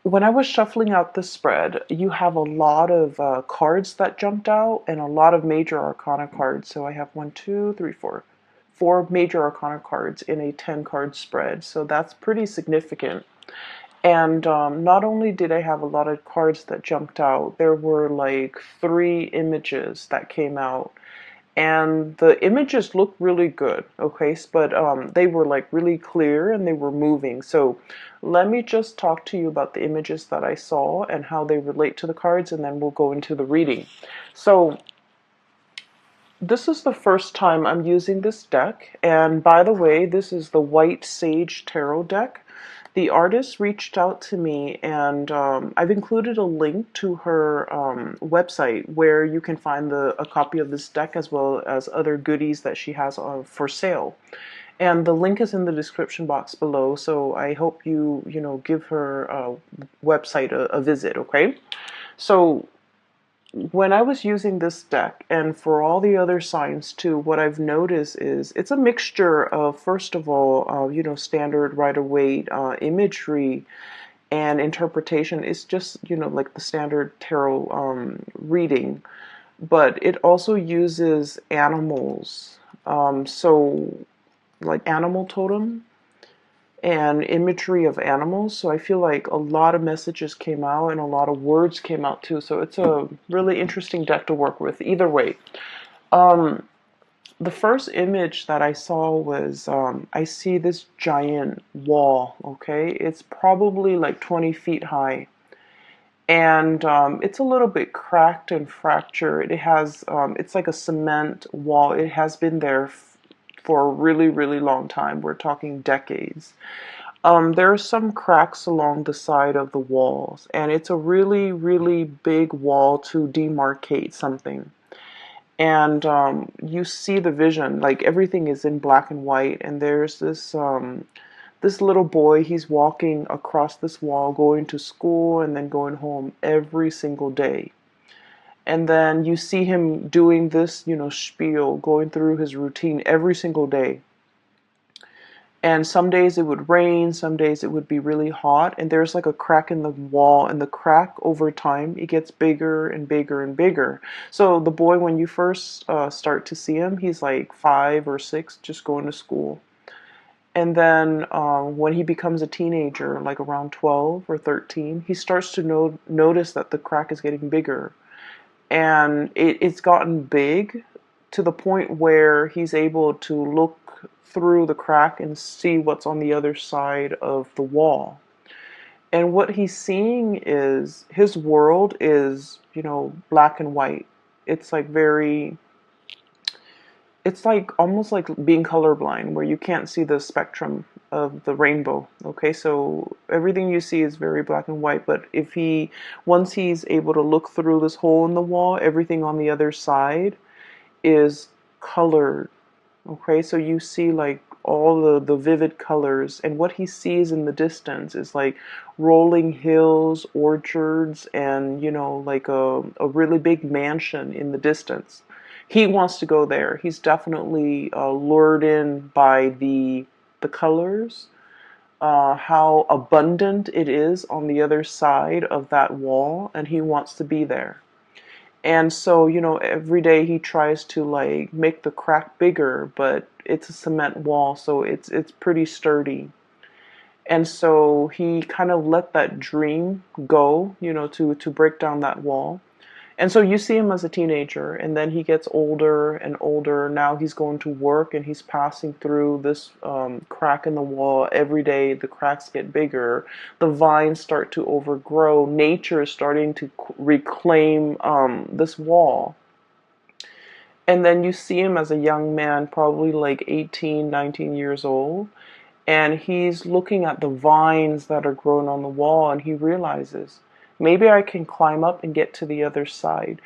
When I was shuffling out the spread, you have a lot of cards that jumped out and a lot of major arcana cards. So I have one, two, three, four major arcana cards in a 10 card spread. So that's pretty significant. And not only did I have a lot of cards that jumped out, there were like three images that came out. And the images looked really good, okay? But they were like really clear and they were moving. So let me just talk to you about the images that I saw and how they relate to the cards, and then we'll go into the reading. So this is the first time I'm using this deck, and by the way, this is the White Sage Tarot deck. The artist reached out to me, and I've included a link to her website where you can find a copy of this deck as well as other goodies that she has for sale. And the link is in the description box below, so I hope you give her website a visit, okay? So when I was using this deck, and for all the other signs too, what I've noticed is it's a mixture of, first of all, standard Rider-Waite imagery and interpretation. It's just, like the standard tarot reading, but it also uses animals. So, like animal totem and imagery of animals. So I feel like a lot of messages came out and a lot of words came out too. So it's a really interesting deck to work with either way. Um, the first image that I saw was I see this giant wall, okay? It's probably like 20 feet high. And it's a little bit cracked and fractured. It's like a cement wall. It has been there for a really, really long time. We're talking decades. There are some cracks along the side of the walls, and it's a really, really big wall to demarcate something. And you see the vision, like everything is in black and white, and there's this little boy. He's walking across this wall, going to school and then going home every single day. And then you see him doing this, spiel, going through his routine every single day. And some days it would rain, some days it would be really hot, and there's like a crack in the wall, and the crack over time it gets bigger and bigger and bigger. So the boy, when you first start to see him, he's like 5 or 6, just going to school. And then when he becomes a teenager, like around 12 or 13, he starts to notice that the crack is getting bigger. And it's gotten big to the point where he's able to look through the crack and see what's on the other side of the wall. And what he's seeing is his world is, black and white. It's like it's like almost like being colorblind, where you can't see the spectrum of the rainbow. Okay, so everything you see is very black and white, but once he's able to look through this hole in the wall, everything on the other side is colored. Okay, so you see like all the vivid colors, and what he sees in the distance is like rolling hills, orchards, and like a really big mansion in the distance. He wants to go there. He's definitely lured in by the colors, how abundant it is on the other side of that wall, and he wants to be there. And so, every day he tries to like make the crack bigger, but it's a cement wall, so it's pretty sturdy. And so he kind of let that dream go, to break down that wall. And so you see him as a teenager, and then he gets older and older. Now he's going to work, and he's passing through this crack in the wall. Every day the cracks get bigger. The vines start to overgrow. Nature is starting to reclaim this wall. And then you see him as a young man, probably like 18, 19 years old. And he's looking at the vines that are growing on the wall, and he realizes, maybe I can climb up and get to the other side.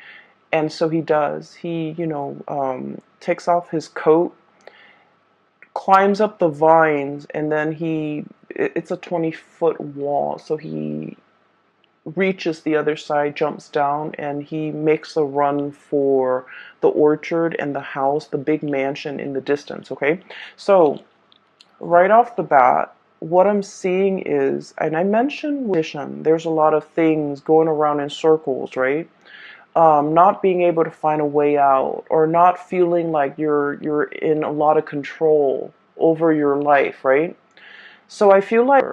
And so he does. He, takes off his coat, climbs up the vines, and then it's a 20-foot wall. So he reaches the other side, jumps down, and he makes a run for the orchard and the house, the big mansion in the distance, okay? So right off the bat, what I'm seeing is, and I mentioned vision, there's a lot of things going around in circles, right? Not being able to find a way out, or not feeling like you're in a lot of control over your life, right? So I feel like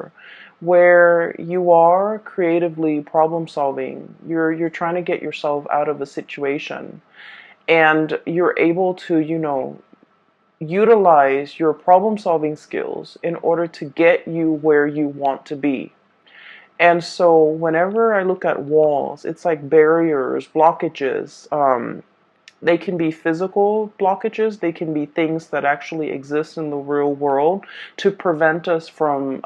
where you are creatively problem solving, you're trying to get yourself out of a situation, and you're able to, utilize your problem solving skills in order to get you where you want to be. And so whenever I look at walls, it's like barriers, blockages. They can be physical blockages. They can be things that actually exist in the real world to prevent us from,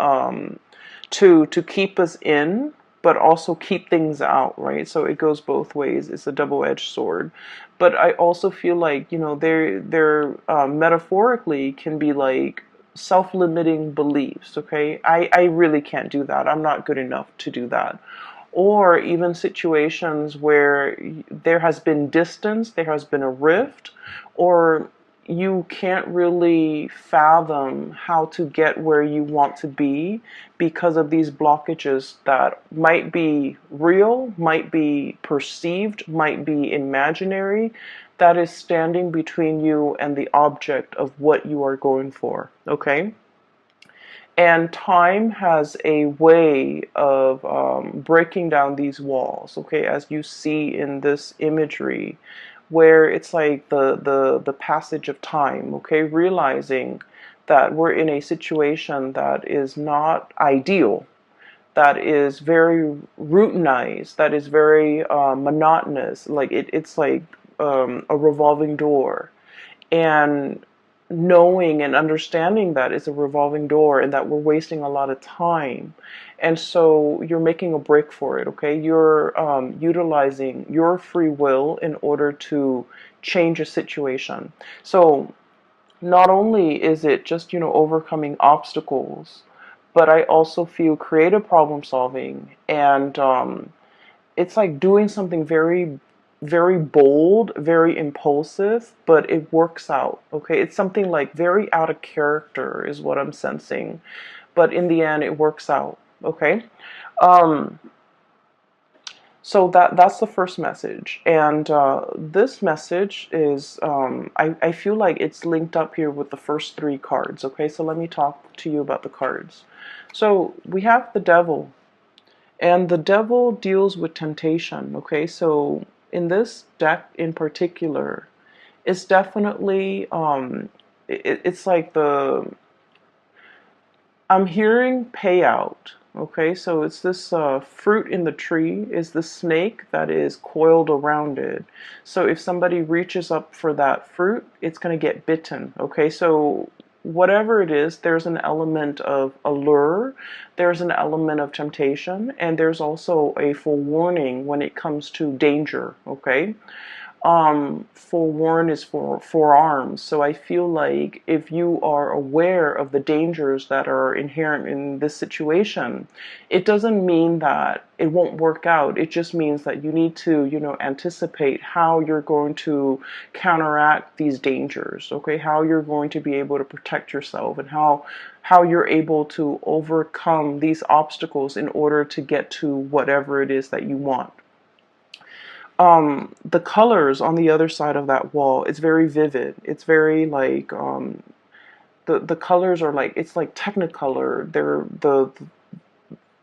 to keep us in, but also keep things out, right? So it goes both ways. It's a double-edged sword. But I also feel like, they're metaphorically can be like self-limiting beliefs, okay? I really can't do that. I'm not good enough to do that. Or even situations where there has been distance, there has been a rift, or you can't really fathom how to get where you want to be because of these blockages that might be real, might be perceived, might be imaginary, that is standing between you and the object of what you are going for, okay? And time has a way of breaking down these walls, okay, as you see in this imagery, where it's like the passage of time, okay, realizing that we're in a situation that is not ideal, that is very routinized, that is very monotonous, like it's like a revolving door. And knowing and understanding that it's a revolving door and that we're wasting a lot of time. And so you're making a break for it, okay? You're utilizing your free will in order to change a situation. So not only is it just, overcoming obstacles, but I also feel creative problem solving, and it's like doing something very, very bold, very impulsive, but it works out, okay? It's something like very out of character is what I'm sensing, but in the end it works out, okay? um so that's the first message. And this message is, I feel like it's linked up here with the first three cards, okay? So let me talk to you about the cards. So we have the Devil, and the Devil deals with temptation, okay? So in this deck in particular, it's definitely, it's like I'm hearing payout, okay? So it's this fruit in the tree is the snake that is coiled around it. So if somebody reaches up for that fruit, it's going to get bitten, okay? So whatever it is, there's an element of allure, there's an element of temptation, and there's also a forewarning when it comes to danger, okay? Forewarn is for forearms. So I feel like if you are aware of the dangers that are inherent in this situation, it doesn't mean that it won't work out. It just means that you need to, anticipate how you're going to counteract these dangers, okay? How you're going to be able to protect yourself, and how you're able to overcome these obstacles in order to get to whatever it is that you want. The colors on the other side of that wall, it's very vivid. It's very like, the colors are like, it's like technicolor. They're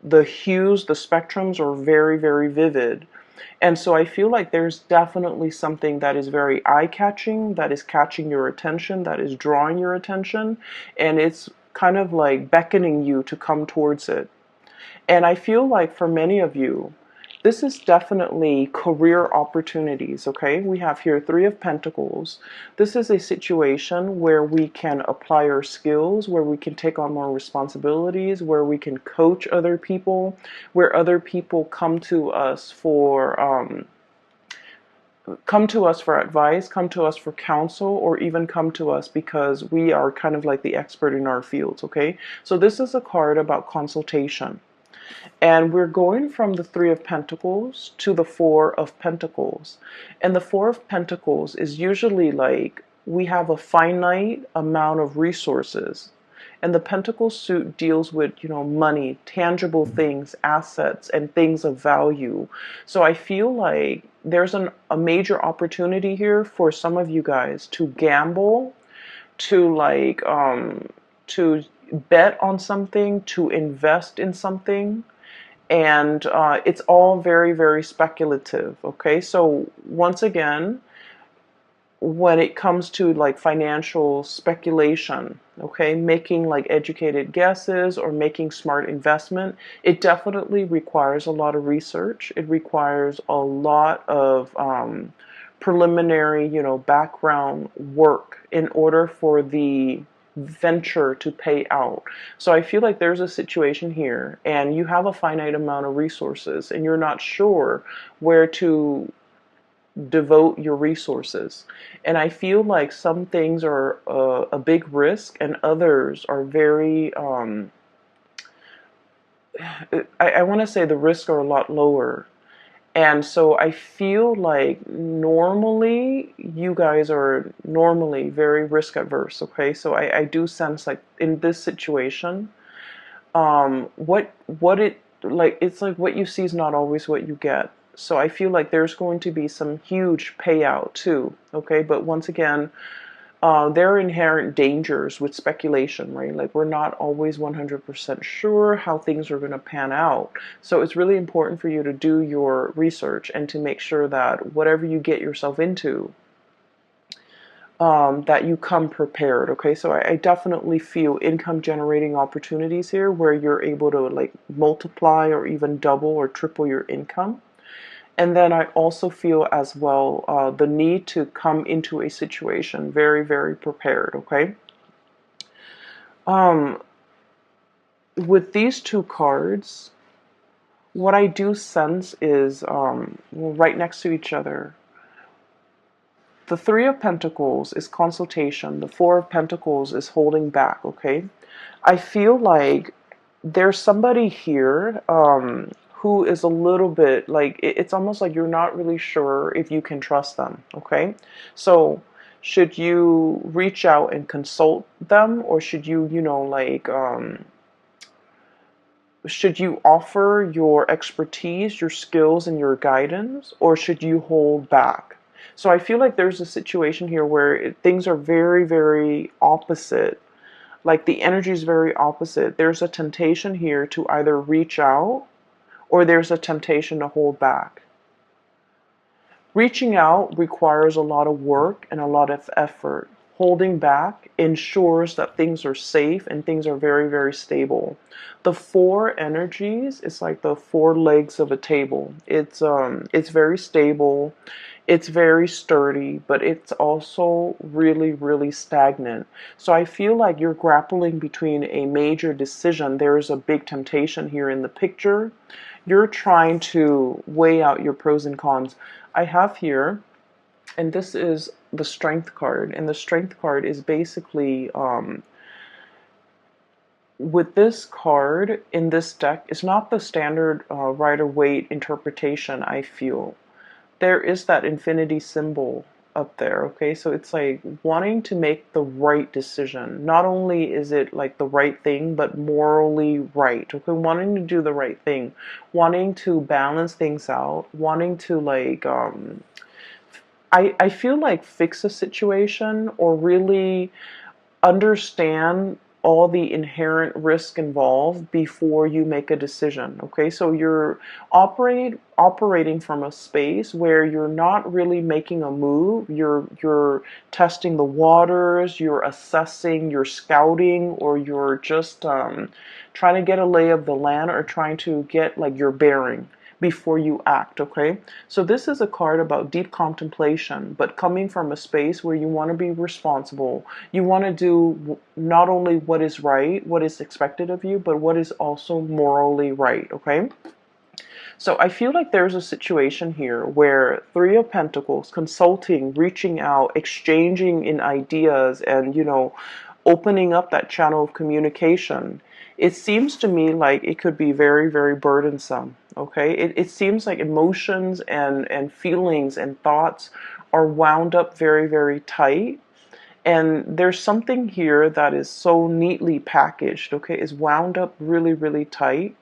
the hues, the spectrums are very, very vivid. And so I feel like there's definitely something that is very eye-catching, that is catching your attention, that is drawing your attention, and it's kind of like beckoning you to come towards it. And I feel like for many of you, this is definitely career opportunities, okay? We have here Three of Pentacles. This is a situation where we can apply our skills, where we can take on more responsibilities, where we can coach other people, where other people come to us for advice, come to us for counsel, or even come to us because we are kind of like the expert in our fields, okay? So this is a card about consultation. And we're going from the Three of Pentacles to the Four of Pentacles. And the Four of Pentacles is usually like we have a finite amount of resources. And the Pentacle suit deals with, money, tangible things, assets, and things of value. So I feel like there's a major opportunity here for some of you guys to gamble, to to bet on something, to invest in something, and it's all very, very speculative. Okay, so once again, when it comes to like financial speculation, okay, making like educated guesses or making smart investment, it definitely requires a lot of research. It requires a lot of preliminary, background work in order for the venture to pay out. So I feel like there's a situation here and you have a finite amount of resources and you're not sure where to devote your resources. And I feel like some things are a big risk and others are very, I want to say the risks are a lot lower. And so I feel like normally you guys are normally very risk adverse, okay? So I do sense like in this situation, what it like it's like what you see is not always what you get. So I feel like there's going to be some huge payout too, okay? But once again, there are inherent dangers with speculation, right? Like we're not always 100% sure how things are going to pan out. So it's really important for you to do your research and to make sure that whatever you get yourself into, that you come prepared, okay? So I definitely feel income generating opportunities here where you're able to like multiply or even double or triple your income. And then I also feel as well the need to come into a situation very, very prepared, okay? Um, with these two cards, what I do sense is right next to each other. The Three of Pentacles is consultation. The Four of Pentacles is holding back, okay? I feel like there's somebody here who is a little bit like, it's almost like you're not really sure if you can trust them, okay? So should you reach out and consult them, or should you, should you offer your expertise, your skills, and your guidance, or should you hold back? So I feel like there's a situation here where things are very, very opposite. Like the energy is very opposite. There's a temptation here to either reach out or there's a temptation to hold back. Reaching out requires a lot of work and a lot of effort. Holding back ensures that things are safe and things are very, very stable. The four energies is like the four legs of a table. It's very stable. It's very sturdy, but it's also really, really stagnant. So I feel like you're grappling between a major decision. There is a big temptation here in the picture. You're trying to weigh out your pros and cons. I have here, and this is the Strength card, and the Strength card is basically, with this card in this deck, it's not the standard Rider-Waite interpretation, I feel. There is that infinity symbol up there, okay? So it's like wanting to make the right decision. Not only is it like the right thing, but morally right, okay? Wanting to do the right thing, wanting to balance things out, wanting to like, I feel like fix a situation or really understand all the inherent risk involved before you make a decision, okay? So you're operating from a space where you're not really making a move. You're testing the waters, you're assessing, you're scouting, or you're just trying to get a lay of the land or trying to get like your bearing before you act, okay? So this is a card about deep contemplation, but coming from a space where you want to be responsible. You want to do not only what is right, what is expected of you, but what is also morally right, okay? So I feel like there's a situation here where Three of Pentacles, consulting, reaching out, exchanging in ideas, and, opening up that channel of communication. It seems to me like it could be very, very burdensome, okay? It seems like emotions and feelings and thoughts are wound up very, very tight. And there's something here that is so neatly packaged, okay, is wound up really, really tight.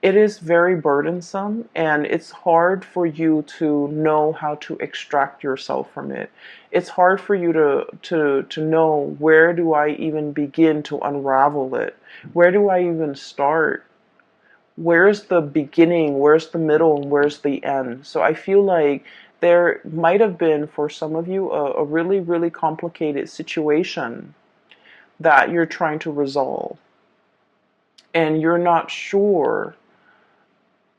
It is very burdensome, and it's hard for you to know how to extract yourself from it. It's hard for you to know, where do I even begin to unravel it? Where do I even start? Where's the beginning? Where's the middle? And where's the end? So I feel like there might have been, for some of you, a really, really complicated situation that you're trying to resolve, and you're not sure.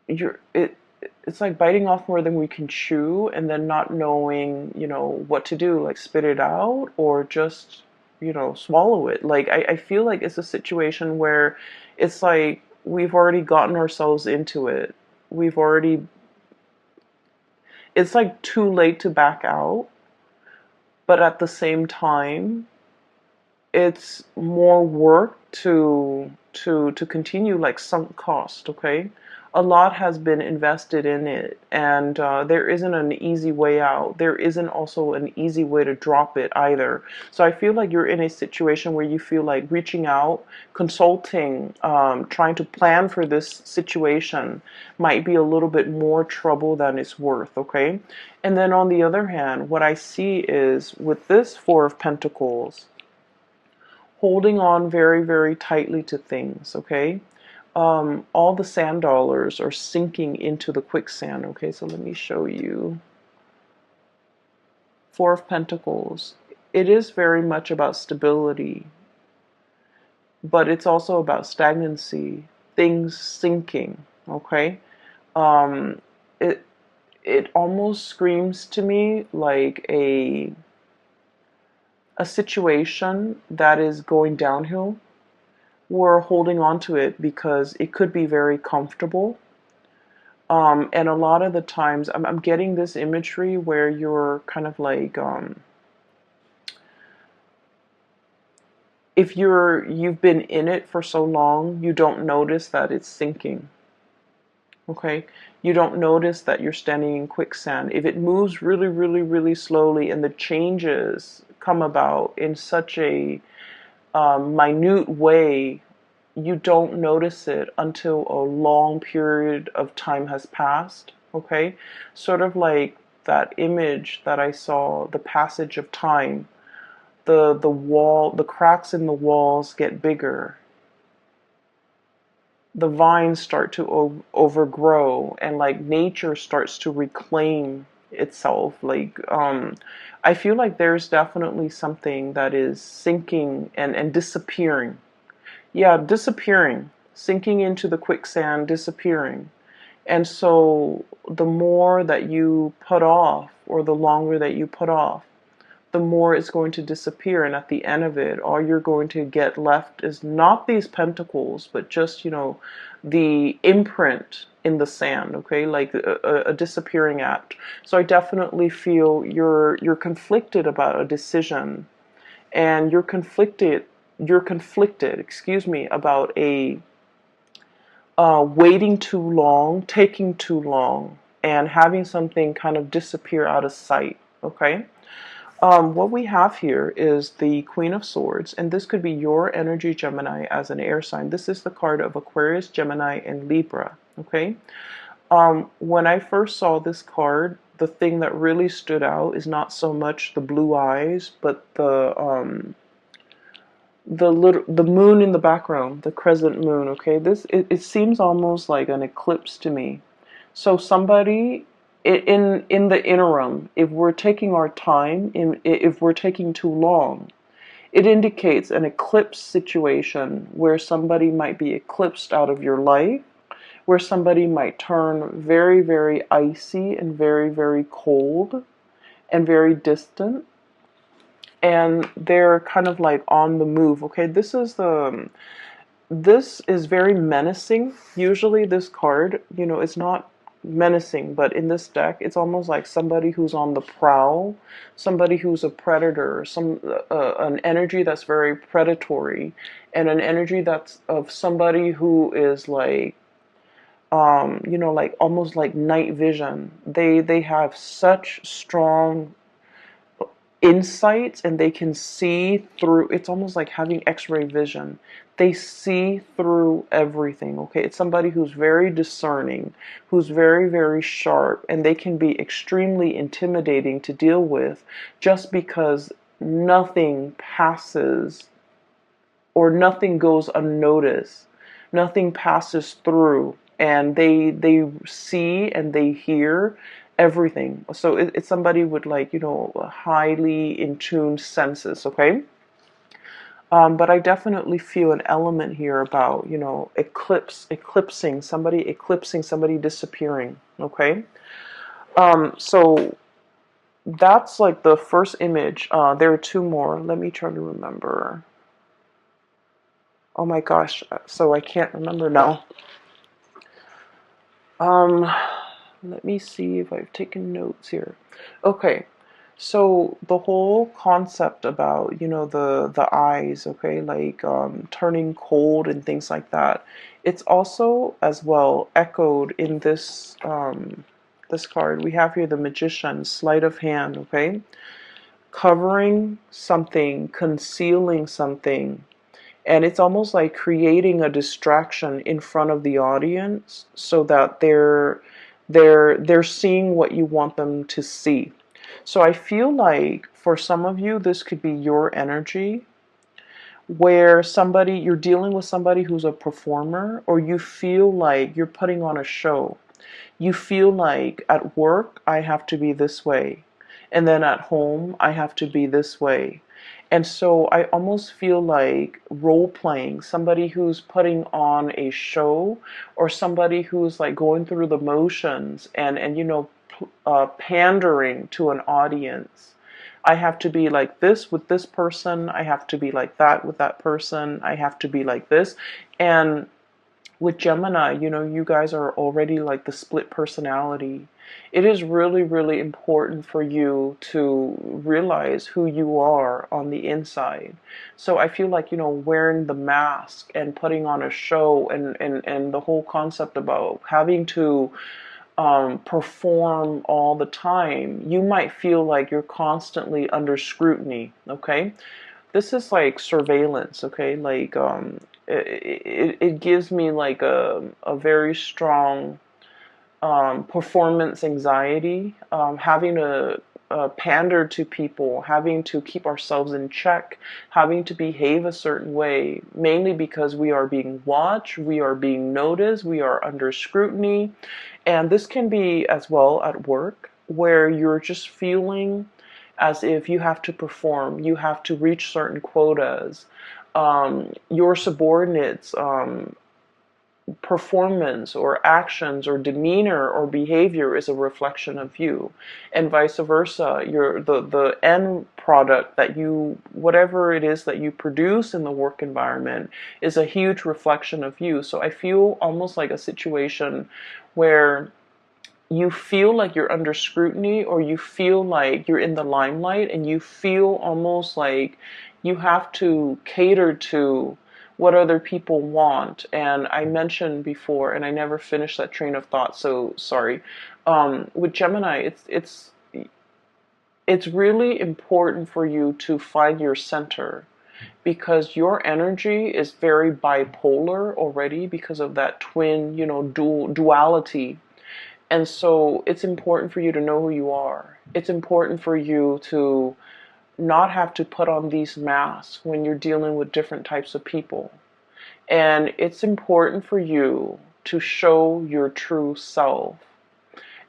It's like biting off more than we can chew, and then not knowing, what to do, like spit it out or just, swallow it. Like, I feel like it's a situation where it's like we've already gotten ourselves into it. We've already, it's like too late to back out, but at the same time, it's more work to continue, like sunk cost. Okay, a lot has been invested in it, and there isn't an easy way out. There isn't also an easy way to drop it either. So I feel like you're in a situation where you feel like reaching out, consulting, trying to plan for this situation might be a little bit more trouble than it's worth. Okay, and then on the other hand, what I see is, with this Four of Pentacles, holding on very, very tightly to things, okay? All the sand dollars are sinking into the quicksand, okay? So let me show you. Four of Pentacles. It is very much about stability, but it's also about stagnancy, things sinking, okay? Um, it, it almost screams to me like a situation that is going downhill. We're holding on to it because it could be very comfortable. And a lot of the times, I'm getting this imagery where you're kind of like, if you've been in it for so long, you don't notice that it's sinking. Okay, you don't notice that you're standing in quicksand. If it moves really, really, really slowly, and the changes come about in such a minute way, you don't notice it until a long period of time has passed. Okay, sort of like that image that I saw, the passage of time. The cracks in the walls get bigger. The vines start to overgrow, and like nature starts to reclaim itself. Like, I feel like there's definitely something that is sinking and disappearing. Yeah, disappearing, sinking into the quicksand, disappearing. And so the more that you put off, or the longer that you put off, the more it's going to disappear. And at the end of it, all you're going to get left is not these pentacles, but just, the imprint in the sand, okay? Like a disappearing act. So I definitely feel you're conflicted about a decision, and you're conflicted, excuse me, about a waiting too long, taking too long, and having something kind of disappear out of sight. Okay. What we have here is the Queen of Swords, and this could be your energy, Gemini, as an air sign. This is the card of Aquarius, Gemini, and Libra. Okay. When I first saw this card, the thing that really stood out is not so much the blue eyes, but the moon in the background, the crescent moon. Okay, it seems almost like an eclipse to me. So somebody in the interim, if we're taking our time, if we're taking too long, it indicates an eclipse situation where somebody might be eclipsed out of your life, where somebody might turn very, very icy and very, very cold and very distant, and they're kind of like on the move. Okay, this is very menacing. Usually this card, it's not menacing, but in this deck, it's almost like somebody who's on the prowl, somebody who's a predator, an energy that's very predatory, and an energy that's of somebody who is like, like almost like night vision. They have such strong insights, and they can see through. It's almost like having x-ray vision. They see through everything. Okay, it's somebody who's very discerning, who's very, very sharp, and they can be extremely intimidating to deal with just because nothing passes or nothing goes unnoticed, nothing passes through, and they see and they hear everything. So it's somebody with, like, highly in tuned senses. Okay. But I definitely feel an element here about, eclipsing somebody disappearing. Okay. So that's like the first image. There are two more. Let me try to remember. Oh my gosh, so I can't remember now. Um, Let me see if I've taken notes here. Okay, so the whole concept about, the eyes, okay, like turning cold and things like that, it's also as well echoed in this card. We have here the Magician, sleight of hand, okay? Covering something, concealing something, and it's almost like creating a distraction in front of the audience so that they're seeing what you want them to see. So I feel like for some of you this could be your energy, where you're dealing with somebody who's a performer, or you feel like you're putting on a show. You feel like at work I have to be this way, and then at home I have to be this way. And so I almost feel like role playing, somebody who's putting on a show, or somebody who's like going through the motions and pandering to an audience. I have to be like this with this person. I have to be like that with that person. I have to be like this. And with Gemini, you guys are already like the split personality. It is really, really important for you to realize who you are on the inside. So I feel like, wearing the mask and putting on a show, and the whole concept about having to perform all the time, you might feel like you're constantly under scrutiny. Okay. This is like surveillance. Okay. Like, it gives me like a very strong performance anxiety, having to pander to people, having to keep ourselves in check, having to behave a certain way, mainly because we are being watched, we are being noticed, we are under scrutiny. And this can be as well at work, where you're just feeling as if you have to perform, you have to reach certain quotas. Your subordinates, performance or actions or demeanor or behavior is a reflection of you, and vice versa. The end product that whatever it is that you produce in the work environment is a huge reflection of you. So I feel almost like a situation where you feel like you're under scrutiny, or you feel like you're in the limelight, and you feel almost like you have to cater to what other people want. And I mentioned before, and I never finished that train of thought, so sorry. With Gemini, it's really important for you to find your center, because your energy is very bipolar already because of that twin, duality. And so it's important for you to know who you are. It's important for you to not have to put on these masks when you're dealing with different types of people. And it's important for you to show your true self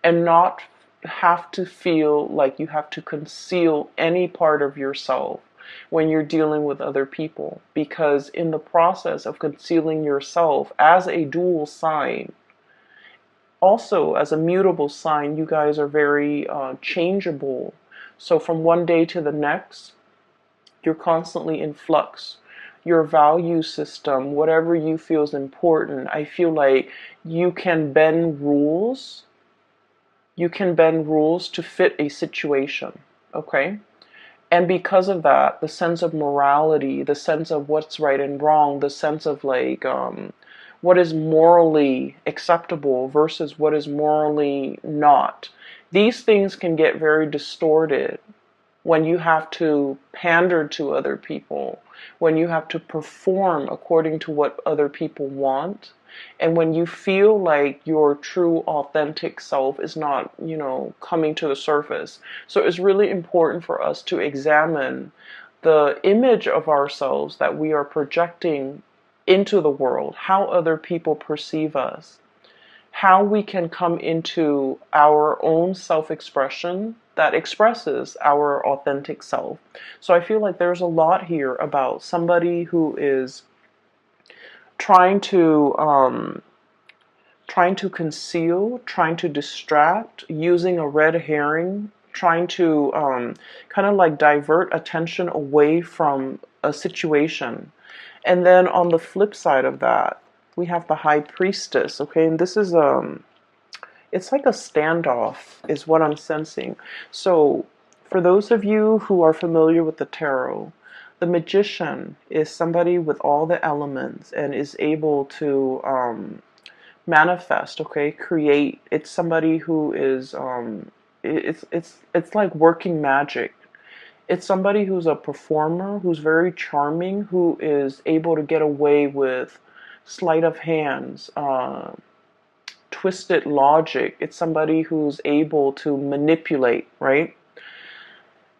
and not have to feel like you have to conceal any part of yourself when you're dealing with other people. Because in the process of concealing yourself as a dual sign, also as a mutable sign, you guys are very changeable. So from one day to the next, you're constantly in flux. Your value system, whatever you feel is important, I feel like you can bend rules. You can bend rules to fit a situation. Okay? And because of that, the sense of morality, the sense of what's right and wrong, the sense of like what is morally acceptable versus what is morally not, these things can get very distorted when you have to pander to other people, when you have to perform according to what other people want, and when you feel like your true authentic self is not, coming to the surface. So it's really important for us to examine the image of ourselves that we are projecting into the world, how other people perceive us, how we can come into our own self-expression that expresses our authentic self. So I feel like there's a lot here about somebody who is trying to conceal, trying to distract, using a red herring, trying to kind of like divert attention away from a situation. And then on the flip side of that, we have the High Priestess, okay? And this is it's like a standoff is what I'm sensing. So for those of you who are familiar with the tarot, the Magician is somebody with all the elements and is able to manifest, okay, create. It's somebody who is it's like working magic. It's somebody who's a performer, who's very charming, who is able to get away with sleight of hands, twisted logic. It's somebody who's able to manipulate, right?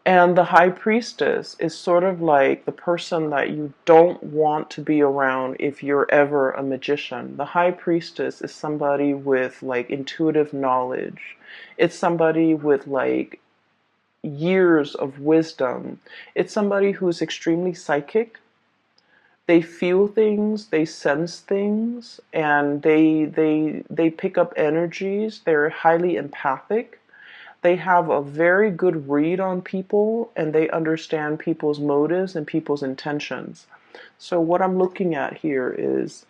And the High Priestess is sort of like the person that you don't want to be around if you're ever a magician. The High Priestess is somebody with like intuitive knowledge. It's somebody with like years of wisdom. It's somebody who's extremely psychic. They feel things, they sense things, and they pick up energies. They're highly empathic. They have a very good read on people, and they understand people's motives and people's intentions. So what I'm looking at here is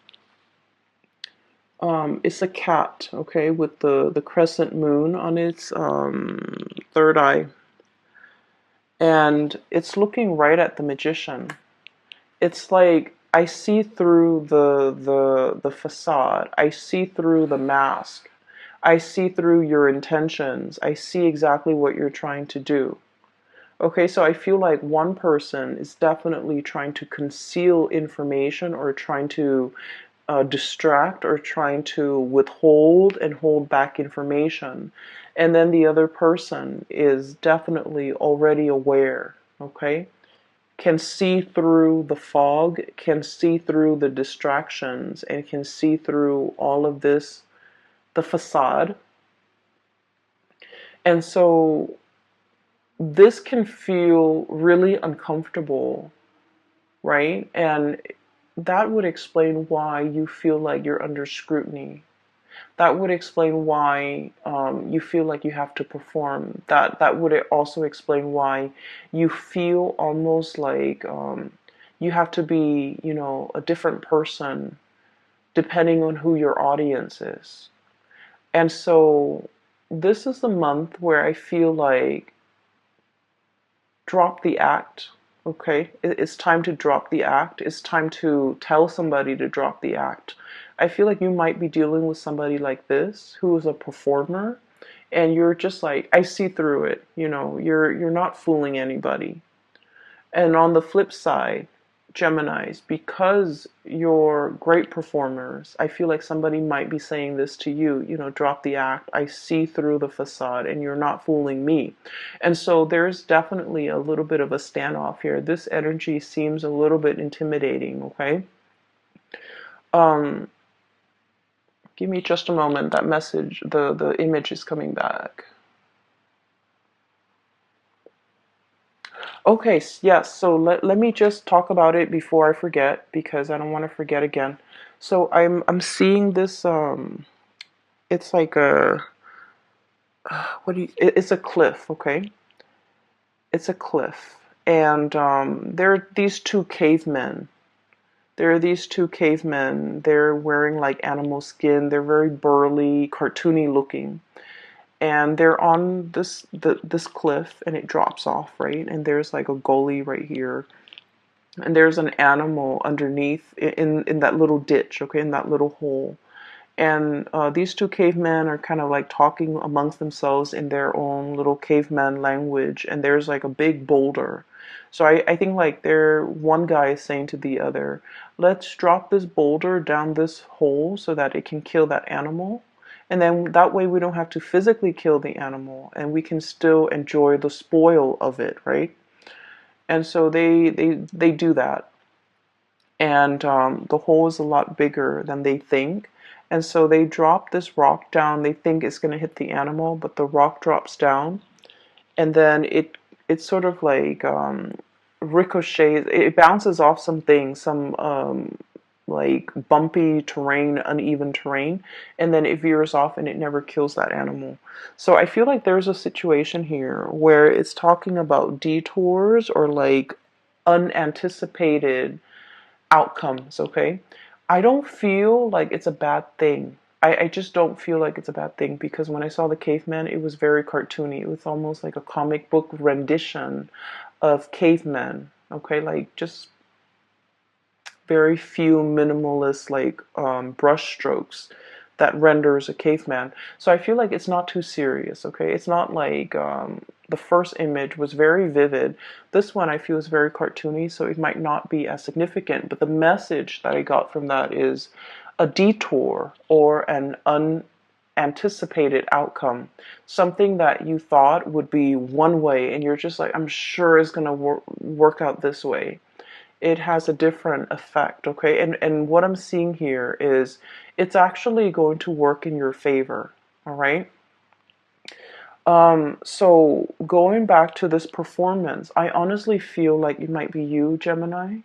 it's a cat, okay, with the crescent moon on its third eye, and it's looking right at the Magician. It's like I see through the facade. I see through the mask. I see through your intentions. I see exactly what you're trying to do. Okay, so I feel like one person is definitely trying to conceal information or trying to distract or trying to withhold and hold back information. And then the other person is definitely already aware, okay? Can see through the fog, can see through the distractions, and can see through all of this, the facade. And so this can feel really uncomfortable, right? And that would explain why you feel like you're under scrutiny. That would explain why you feel like you have to perform. That would also explain why you feel almost like you have to be, a different person depending on who your audience is. And so this is the month where I feel like drop the act. Okay, it's time to drop the act. It's time to tell somebody to drop the act. I feel like you might be dealing with somebody like this who is a performer, and you're just like, I see through it. You're not fooling anybody. And on the flip side, Geminis, because you're great performers, I feel like somebody might be saying this to you, drop the act. I see through the facade and you're not fooling me. And so there's definitely a little bit of a standoff here. This energy seems a little bit intimidating, okay? Give me just a moment. That message, the image is coming back. Okay, yes, so let me just talk about it before I forget, because I don't want to forget again. So I'm seeing this it's like a it's a cliff, okay? It's a cliff. And there are these two cavemen. There are these two cavemen. They're wearing like animal skin. They're very burly, cartoony looking. And they're on this cliff, and it drops off, right? And there's like a gully right here, and there's an animal underneath in that little ditch, okay, in that little hole. And these two cavemen are kind of like talking amongst themselves in their own little caveman language, and there's like a big boulder. So I think like one guy is saying to the other, let's drop this boulder down this hole so that it can kill that animal. And then that way we don't have to physically kill the animal and we can still enjoy the spoil of it, right? And so they do that. And the hole is a lot bigger than they think. And so they drop this rock down. They think it's going to hit the animal, but the rock drops down, and then it sort of like ricochets. It bounces off some things, some like bumpy terrain, uneven terrain, and then it veers off and it never kills that animal. So I feel like there's a situation here where it's talking about detours or like unanticipated outcomes, okay? I don't feel like it's a bad thing. I just don't feel like it's a bad thing because when I saw the caveman, it was very cartoony. It was almost like a comic book rendition of cavemen, okay? Like just very few minimalist like brush strokes that renders a caveman. So I feel like it's not too serious, okay? It's not like the first image was very vivid. This one I feel is very cartoony, so it might not be as significant. But the message that I got from that is a detour or an unanticipated outcome. Something that you thought would be one way, and you're just like, I'm sure it's going to work out this way. It has a different effect, okay? And what I'm seeing here is it's actually going to work in your favor, all right? So going back to this performance, I honestly feel like it might be you, Gemini,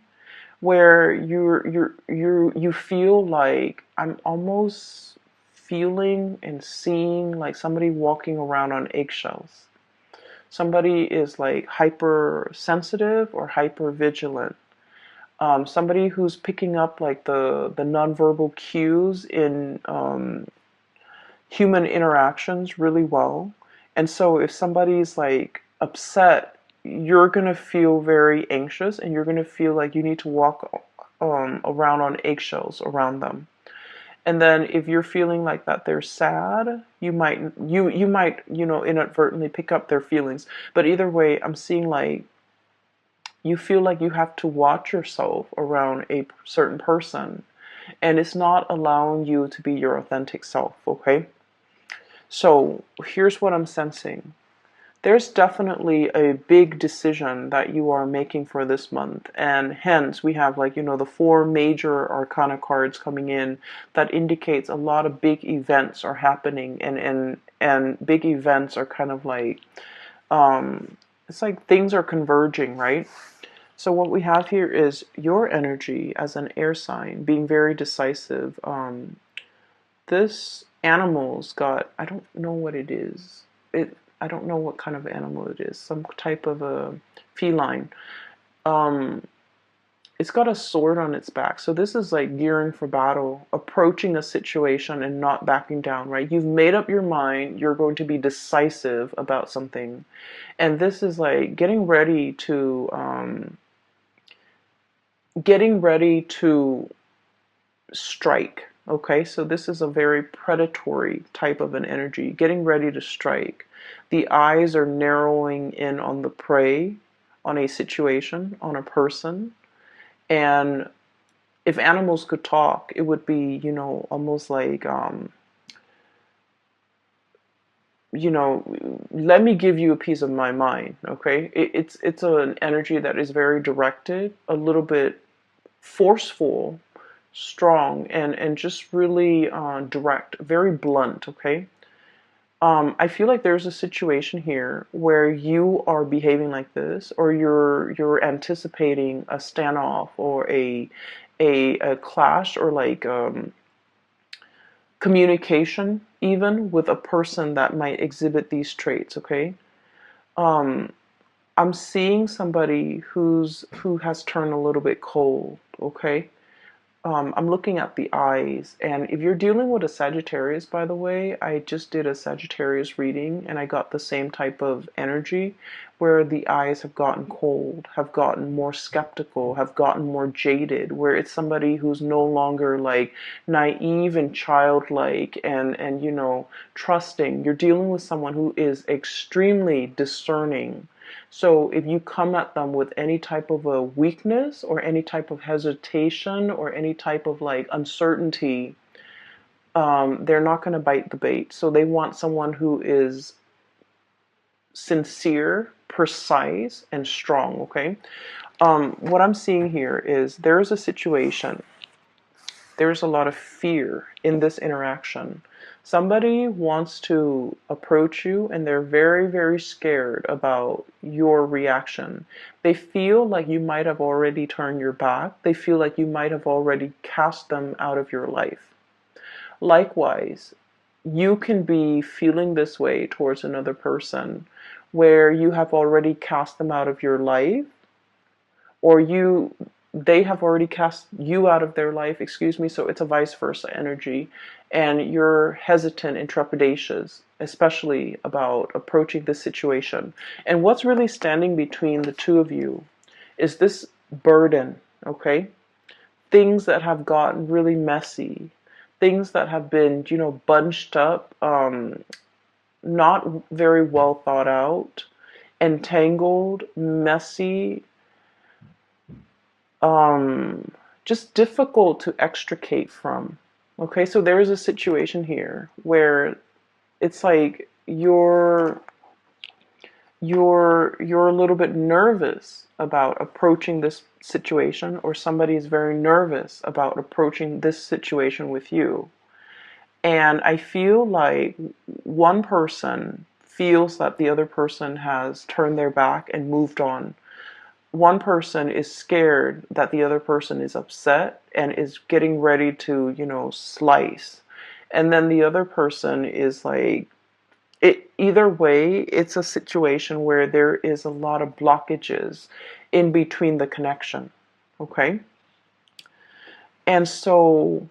where you feel like I'm almost feeling and seeing like somebody walking around on eggshells. Somebody is like hypersensitive or hyper vigilant. Somebody who's picking up like the nonverbal cues in human interactions really well. And so if somebody's like upset, you're gonna feel very anxious and you're gonna feel like you need to walk around on eggshells around them. And then if you're feeling like that they're sad, you might inadvertently pick up their feelings. But either way, I'm seeing like you feel like you have to watch yourself around a certain person, and it's not allowing you to be your authentic self, okay? So here's what I'm sensing. There's definitely a big decision that you are making for this month, and hence we have like, the four major arcana cards coming in that indicates a lot of big events are happening, and big events are kind of like it's like things are converging, right? So what we have here is your energy as an air sign being very decisive. This animal's got, I don't know what it is. I don't know what kind of animal it is. Some type of a feline. Um, it's got a sword on its back. So this is like gearing for battle, approaching a situation and not backing down, right? You've made up your mind. You're going to be decisive about something. And this is like getting ready to strike. Okay, so this is a very predatory type of an energy, getting ready to strike. The eyes are narrowing in on the prey, on a situation, on a person. And if animals could talk, it would be, almost like, let me give you a piece of my mind, okay? It's an energy that is very directed, a little bit forceful, strong, and just really direct, very blunt, okay? I feel like there's a situation here where you are behaving like this, or you're anticipating a standoff or a clash, or like communication even with a person that might exhibit these traits, okay? Um, I'm seeing somebody who has turned a little bit cold, okay? I'm looking at the eyes, and if you're dealing with a Sagittarius, by the way, I just did a Sagittarius reading and I got the same type of energy where the eyes have gotten cold, have gotten more skeptical, have gotten more jaded, where it's somebody who's no longer like naive and childlike and trusting. You're dealing with someone who is extremely discerning. So if you come at them with any type of a weakness or any type of hesitation or any type of like uncertainty, they're not going to bite the bait. So they want someone who is sincere, precise, and strong. Okay. What I'm seeing here is there's a situation. There's a lot of fear in this interaction. Somebody wants to approach you and they're very, very scared about your reaction. They feel like you might have already turned your back. They feel like you might have already cast them out of your life. Likewise, you can be feeling this way towards another person where you have already cast them out of your life, or they have already cast you out of their life, excuse me, so it's a vice versa energy, and you're hesitant and trepidatious, especially about approaching this situation. And what's really standing between the two of you is this burden, okay? Things that have gotten really messy, things that have been, bunched up, not very well thought out, entangled, messy, just difficult to extricate from. Okay, so there's a situation here where it's like you're a little bit nervous about approaching this situation, or somebody is very nervous about approaching this situation with you. And I feel like one person feels that the other person has turned their back and moved on. One person is scared that the other person is upset and is getting ready to, slice. And then the other person is like, either way, it's a situation where there is a lot of blockages in between the connection. Okay? And so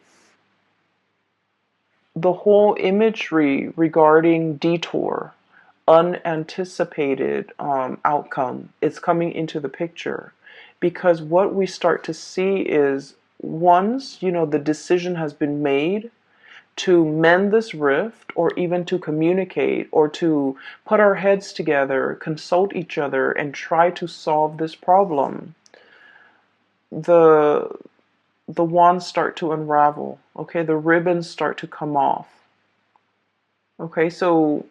the whole imagery regarding detour, unanticipated outcome, is coming into the picture, because what we start to see is once the decision has been made to mend this rift, or even to communicate, or to put our heads together, consult each other, and try to solve this problem, the wands start to unravel. Okay, the ribbons start to come off. Okay, so,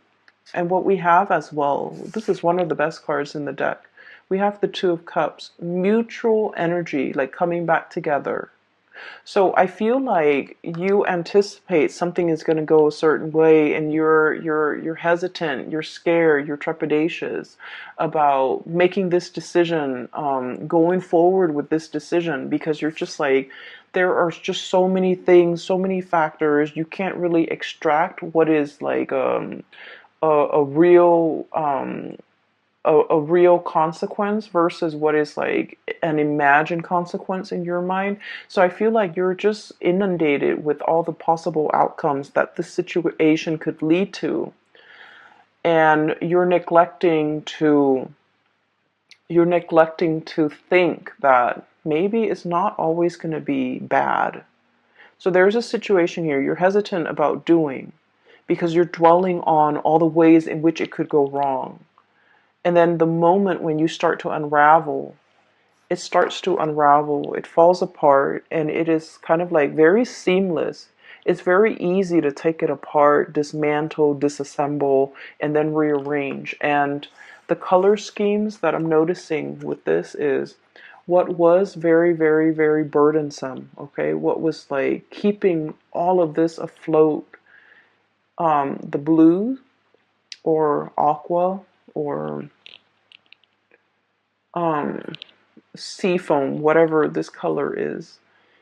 and what we have as well, this is one of the best cards in the deck. We have the Two of Cups, mutual energy, like coming back together. So I feel like you anticipate something is going to go a certain way, and you're hesitant, you're scared, you're trepidatious about making this decision, going forward with this decision, because you're just like, there are just so many things, so many factors. You can't really extract what is like a real a real consequence versus what is like an imagined consequence in your mind. So I feel like you're just inundated with all the possible outcomes that this situation could lead to, and you're neglecting to think that maybe it's not always going to be bad. So there's a situation here you're hesitant about doing because you're dwelling on all the ways in which it could go wrong. And then the moment when you start to unravel, it starts to unravel, it falls apart, and it is kind of like very seamless. It's very easy to take it apart, dismantle, disassemble, and then rearrange. And the color schemes that I'm noticing with this is what was very, very, very burdensome, okay? What was like keeping all of this afloat, the blue or aqua or seafoam, whatever this color is.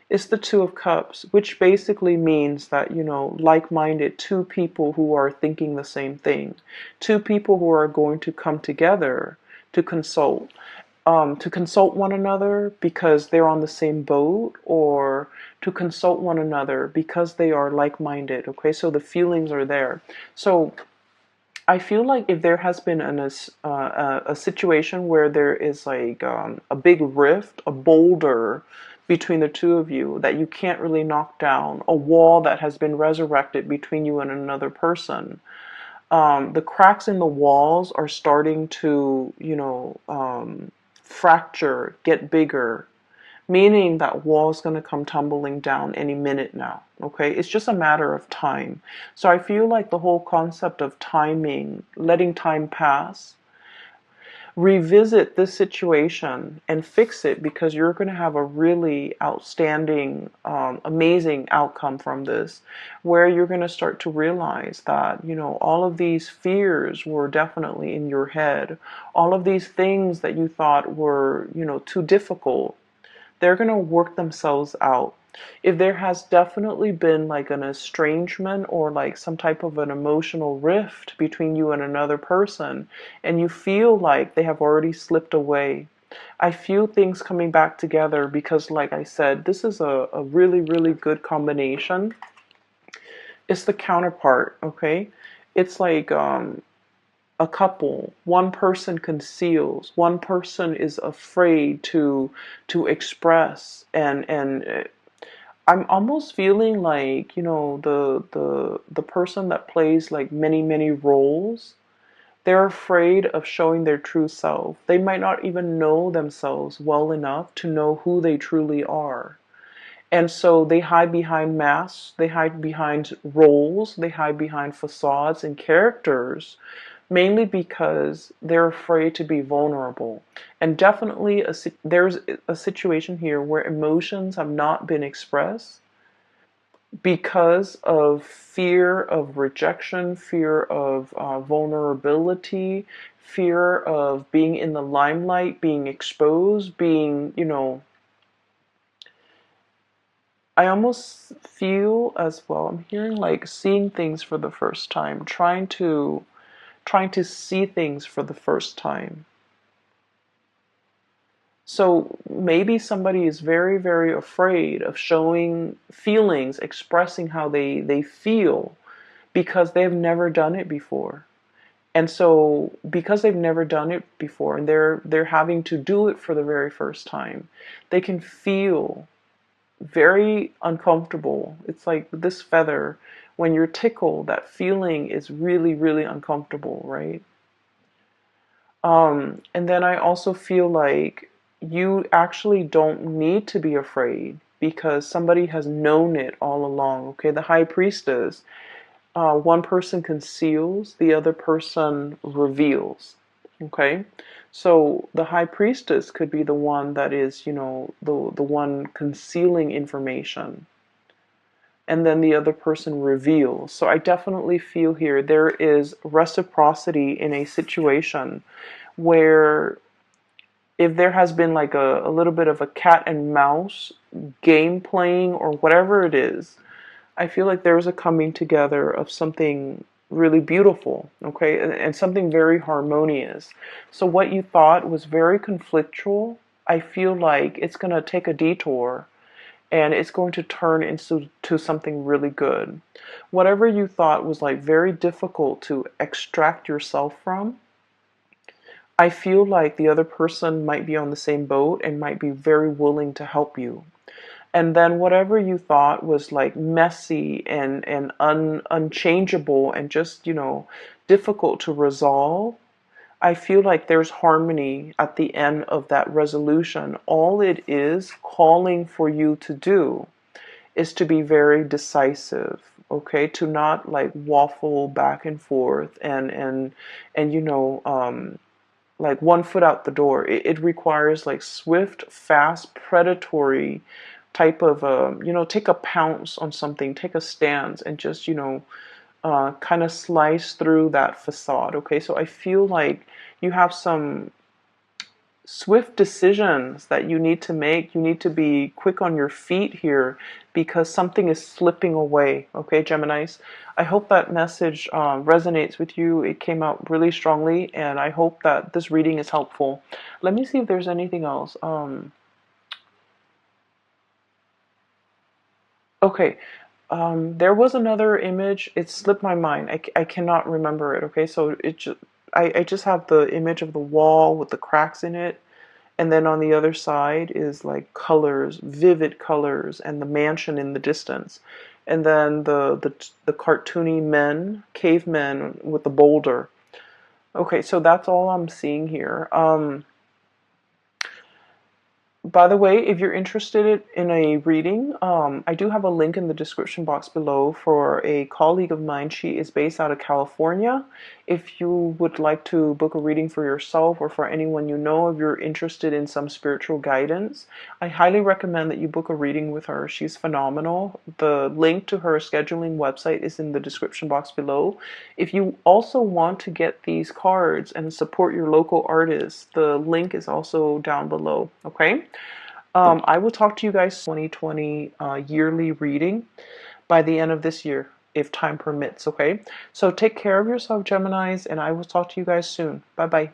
It's the Two of Cups, which basically means that, like-minded, two people who are thinking the same thing, two people who are going to come together to consult. to consult one another because they're on the same boat, or to consult one another because they are like-minded. Okay, so the feelings are there. So I feel like if there has been a situation where there is like a big rift, a boulder between the two of you that you can't really knock down, a wall that has been resurrected between you and another person, the cracks in the walls are starting to, fracture, get bigger, meaning that wall is going to come tumbling down any minute now. Okay, it's just a matter of time. So I feel like the whole concept of timing, letting time pass, revisit this situation and fix it, because you're going to have a really outstanding, amazing outcome from this, where you're going to start to realize that, all of these fears were definitely in your head. All of these things that you thought were, too difficult, they're going to work themselves out. If there has definitely been like an estrangement or like some type of an emotional rift between you and another person, and you feel like they have already slipped away, I feel things coming back together, because like I said, this is a really, really good combination. It's the counterpart, okay? It's like a couple, one person conceals, one person is afraid to express, and I'm almost feeling like, the person that plays like many, many roles, they're afraid of showing their true self. They might not even know themselves well enough to know who they truly are. And so they hide behind masks, they hide behind roles, they hide behind facades and characters, mainly because they're afraid to be vulnerable. And definitely there's a situation here where emotions have not been expressed because of fear of rejection, fear of vulnerability, fear of being in the limelight, being exposed, being, I almost feel as well, I'm hearing like seeing things for the first time, trying to see things for the first time. So maybe somebody is very, very afraid of showing feelings, expressing how they feel, because they've never done it before. And so because they've never done it before, and they're having to do it for the very first time, they can feel very uncomfortable. It's like this feather, when you're tickled, that feeling is really, really uncomfortable, right? And then I also feel like you actually don't need to be afraid, because somebody has known it all along. Okay, the high priestess, one person conceals, the other person reveals. Okay, so the high priestess could be the one that is, the one concealing information, and then the other person reveals. So I definitely feel here there is reciprocity in a situation where, if there has been like a little bit of a cat and mouse game playing or whatever it is, I feel like there's a coming together of something really beautiful, okay, and something very harmonious. So what you thought was very conflictual, I feel like it's going to take a detour, and it's going to turn into something really good. Whatever you thought was like very difficult to extract yourself from, I feel like the other person might be on the same boat and might be very willing to help you. And then whatever you thought was like messy and unchangeable and just, difficult to resolve, I feel like there's harmony at the end of that resolution. All it is calling for you to do is to be very decisive, okay? To not like waffle back and forth and like one foot out the door. It requires like swift, fast, predatory type of, take a pounce on something, take a stance, and just, kind of slice through that facade. Okay, so I feel like you have swift decisions that you need to make. You need to be quick on your feet here because something is slipping away. Okay, Geminis? I hope that message resonates with you. It came out really strongly, and I hope that this reading is helpful. Let me see if there's anything else. Okay, there was another image. It slipped my mind. I cannot remember it. Okay, so I just have the image of the wall with the cracks in it, and then on the other side is like colors, vivid colors, and the mansion in the distance, and then the cartoony men, cavemen with the boulder. Okay, so that's all I'm seeing here. By the way, if you're interested in a reading, I do have a link in the description box below for a colleague of mine. She is based out of California. If you would like to book a reading for yourself or for anyone you know, if you're interested in some spiritual guidance, I highly recommend that you book a reading with her. She's phenomenal. The link to her scheduling website is in the description box below. If you also want to get these cards and support your local artists, the link is also down below. Okay? I will talk to you guys 2020 yearly reading by the end of this year, if time permits, okay? So take care of yourself, Geminis, and I will talk to you guys soon. Bye-bye.